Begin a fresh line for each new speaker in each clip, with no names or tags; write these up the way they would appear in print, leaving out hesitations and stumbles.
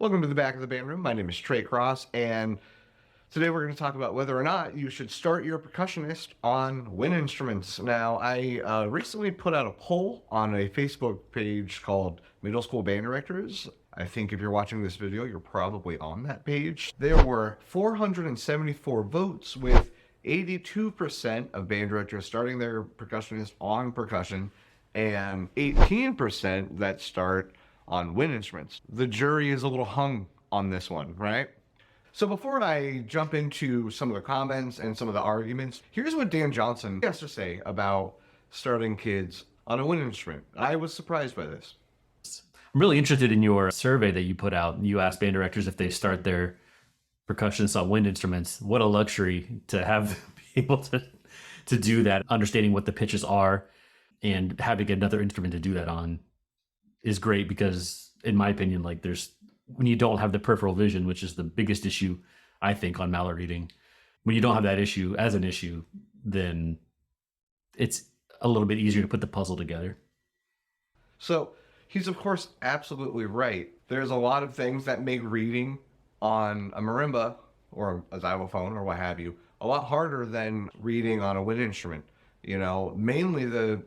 Welcome to the back of the band room. My name is Trey Cross, and today we're going to talk about whether or not you should start your percussionist on wind instruments. Now, I recently put out a poll on a Facebook page called Middle School Band Directors. I think if you're watching this video, you're probably on that page. There were 474 votes, with 82% of band directors starting their percussionist on percussion and 18% that start on wind instruments. The jury is a little hung on this one, right? So before I jump into some of the comments and some of the arguments, here's what Dan Johnson has to say about starting kids on a wind instrument. I was surprised by this.
I'm really interested in your survey that you put out. You asked band directors if they start their percussionists on wind instruments. What a luxury to have be able to do that, understanding what the pitches are and having another instrument to do that on is great, because in my opinion, like when you don't have the peripheral vision, which is the biggest issue, I think, on mallet reading, when you don't have that issue as an issue, then it's a little bit easier to put the puzzle together.
So he's of course absolutely right. There's a lot of things that make reading on a marimba or a xylophone or what have you a lot harder than reading on a wind instrument. You know, mainly the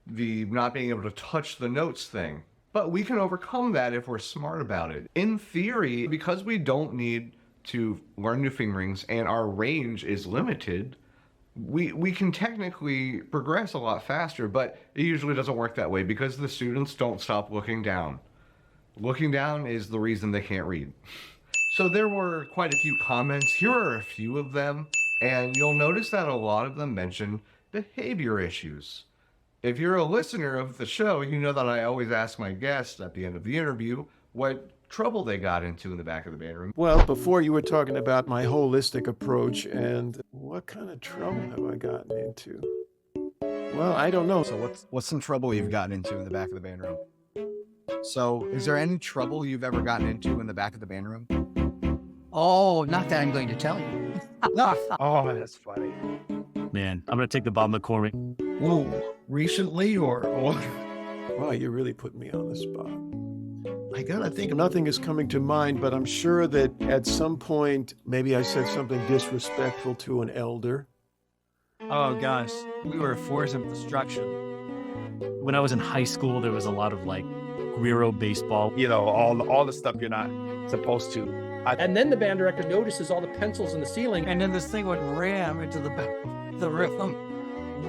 not being able to touch the notes thing. But we can overcome that if we're smart about it. In theory, because we don't need to learn new fingerings and our range is limited, we can technically progress a lot faster, but it usually doesn't work that way because the students don't stop looking down. Looking down is the reason they can't read. So there were quite a few comments. Here are a few of them, and you'll notice that a lot of them mention behavior issues. If you're a listener of the show, you know that I always ask my guests at the end of the interview what trouble they got into in the back of the band room.
Well, before you were talking about my holistic approach and what kind of trouble have I gotten into? Well, I don't know.
So what's some trouble you've gotten into in the back of the band room? So is there any trouble you've ever gotten into in the back of the band room?
Oh, not that I'm going to tell you.
Oh, that's funny.
Man, I'm going to take the Bob McCormick.
Whoa, recently or?
Wow, you really put me on the spot.
I gotta think.
Nothing is coming to mind, but I'm sure that at some point, maybe I said something disrespectful to an elder.
Oh gosh, we were a force of destruction.
When I was in high school, there was a lot of like Guiro baseball.
You know, all the stuff you're not supposed to.
And then the band director notices all the pencils in the ceiling.
And then this thing would ram into the rhythm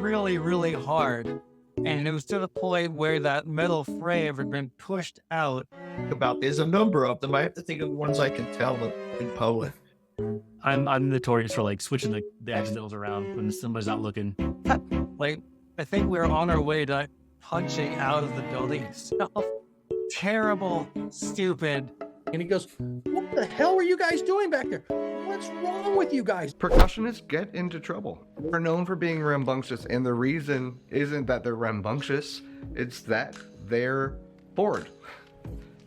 really, really hard. And it was to the point where that metal frame had been pushed out.
There's a number of them. I have to think of ones I can tell in Poland.
I'm notorious for like switching the accidentals around when somebody's not looking.
Like, I think we were on our way to punching out of the building itself. Terrible, stupid.
And he goes, "What the hell are you guys doing back there? What's wrong with you guys?"
Percussionists get into trouble. They're known for being rambunctious, and the reason isn't that they're rambunctious, it's that they're bored.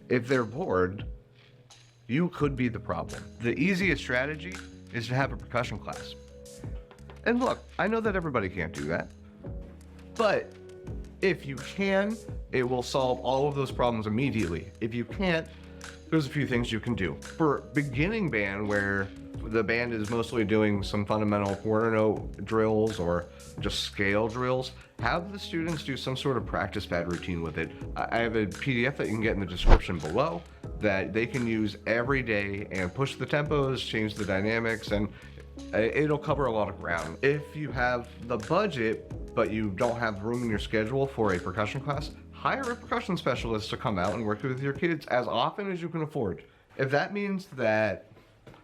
If they're bored, you could be the problem. The easiest strategy is to have a percussion class. And look, I know that everybody can't do that, but if you can, it will solve all of those problems immediately. If you can't, there's a few things you can do. For beginning band, where the band is mostly doing some fundamental quarter note drills or just scale drills, have the students do some sort of practice pad routine with it. I have a PDF that you can get in the description below that they can use every day and push the tempos, change the dynamics, and it'll cover a lot of ground. If you have the budget, but you don't have room in your schedule for a percussion class, hire a percussion specialist to come out and work with your kids as often as you can afford. If that means that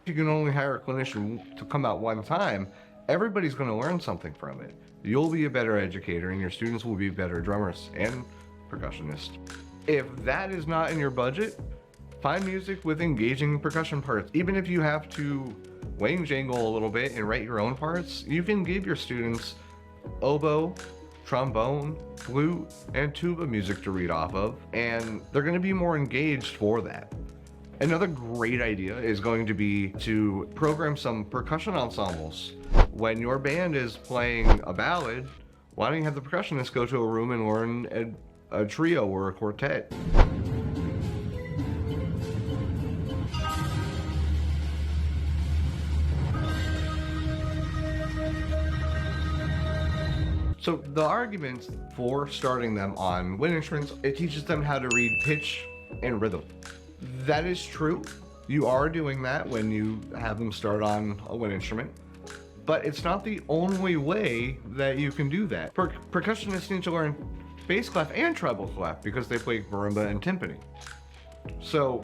you can only hire a clinician to come out one time, everybody's going to learn something from it. You'll be a better educator and your students will be better drummers and percussionists. If that is not in your budget, find music with engaging percussion parts. Even if you have to wang jangle a little bit and write your own parts, you can give your students oboe, trombone, flute, and tuba music to read off of, and they're going to be more engaged for that. Another great idea is going to be to program some percussion ensembles. When your band is playing a ballad, why don't you have the percussionist go to a room and learn a trio or a quartet? So the arguments for starting them on wind instruments, it teaches them how to read pitch and rhythm. That is true. You are doing that when you have them start on a wind instrument, but it's not the only way that you can do that. Percussionists need to learn bass clef and treble clef because they play marimba and timpani. So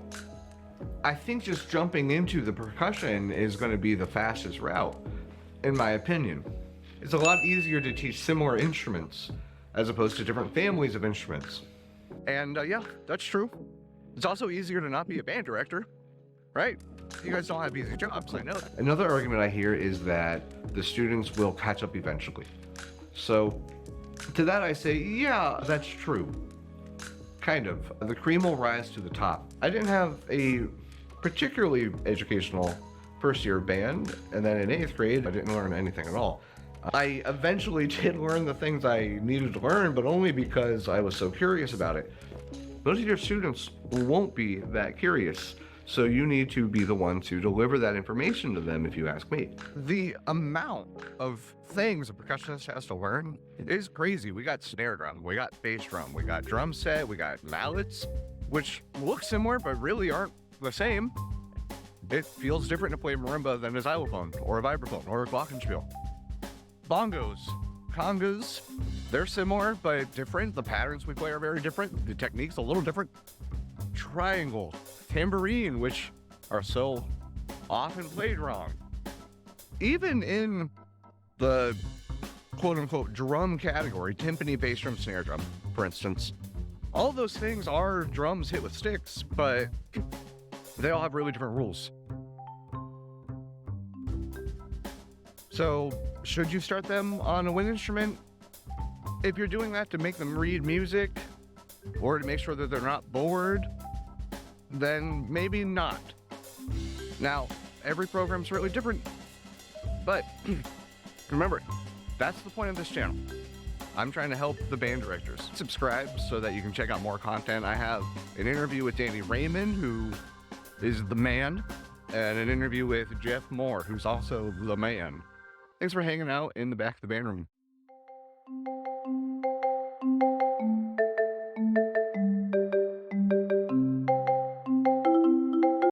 I think just jumping into the percussion is going to be the fastest route, in my opinion. It's a lot easier to teach similar instruments as opposed to different families of instruments. And yeah, that's true. It's also easier to not be a band director, right? You guys don't have easy jobs, I know that. Another argument I hear is that the students will catch up eventually. So to that I say, yeah, that's true. Kind of. The cream will rise to the top. I didn't have a particularly educational first year band, and then in 8th grade, I didn't learn anything at all. I eventually did learn the things I needed to learn, but only because I was so curious about it. Most of your students won't be that curious, so you need to be the one to deliver that information to them, if you ask me. The amount of things a percussionist has to learn is crazy. We got snare drum, we got bass drum, we got drum set, we got mallets, which look similar but really aren't the same. It feels different to play marimba than a xylophone or a vibraphone or a glockenspiel. Bongos, congas, they're similar but different. The patterns we play are very different. The technique's a little different. Triangle, tambourine, which are so often played wrong. Even in the quote-unquote drum category, timpani, bass drum, snare drum, for instance, all those things are drums hit with sticks, but they all have really different rules. So, should you start them on a wind instrument? If you're doing that to make them read music, or to make sure that they're not bored, then maybe not. Now, every program's really different, but remember, that's the point of this channel. I'm trying to help the band directors. Subscribe so that you can check out more content. I have an interview with Danny Raymond, who is the man, and an interview with Jeff Moore, who's also the man. Thanks for hanging out in the back of the band room.